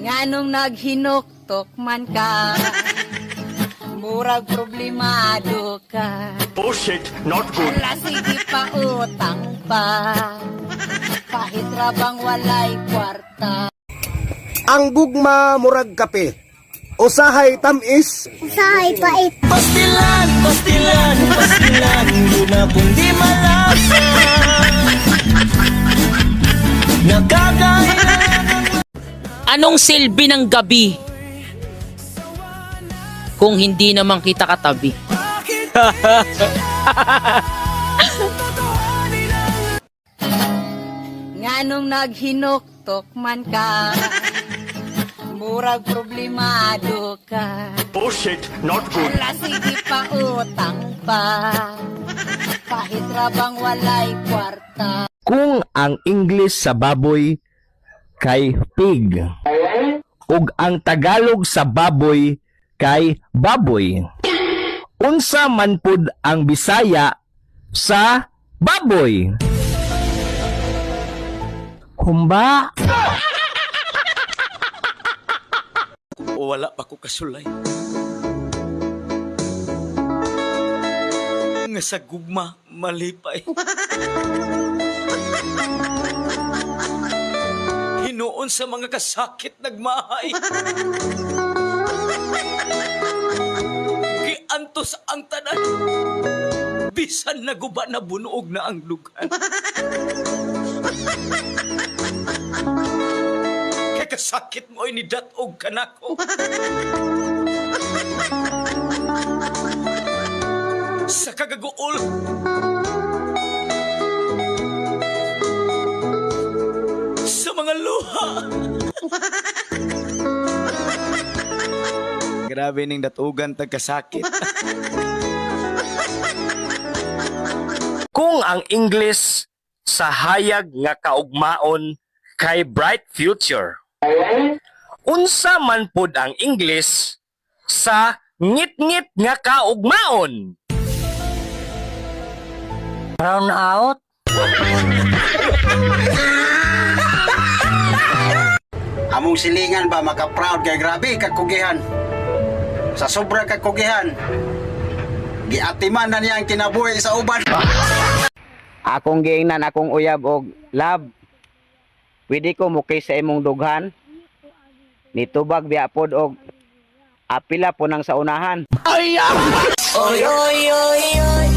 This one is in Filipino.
Nganong naghinuktok man ka, murag problemado ka. Bullshit, not good. Ala sige pa utang pa, kahit rabang walay kwarta. Ang gugma murag kape. Usahay tamis. Usahay pait. Pastilan, pastilan, pastilan, muna kung di malasa. Anong silbi ng gabi kung hindi naman kita katabi? Nganong naghinuktok man ka, murag problemado ka. Bullshit, not good. Ala sige pa utang pa, kahit rabang walay kwarta. Kung ang English sa baboy kay pig ug ang Tagalog sa baboy kay baboy, unsa man pud ang Bisaya sa baboy? Humba. O wala pa ko kasulay. Nga sa gugma, malipay. Hinoon sa mga kasakit nagmahay. Giantos ang tanan. Bisan naguba na bunuog na ang lugan. Kay kasakit mo ay nidatog ka na ko. Sa kagaguol. Sa mga luha. Grabe ning datugan tagkasakit. Kung ang English sa hayag nga kaugmaon kay bright future, unsa man pud ang English sa ngit-ngit nga kaugmaon? Brown out? Among silingan ba maka-proud kay grabe kakugihan. Sa sobra kakugihan, giatiman na niya ang kinabuhi sa uban. Akong giingnan akong uyab og love. Pwede ko mukay sa imong dughan. Nitubag biya pod og apila po nang sa unahan. Oy, oy, oy, oy.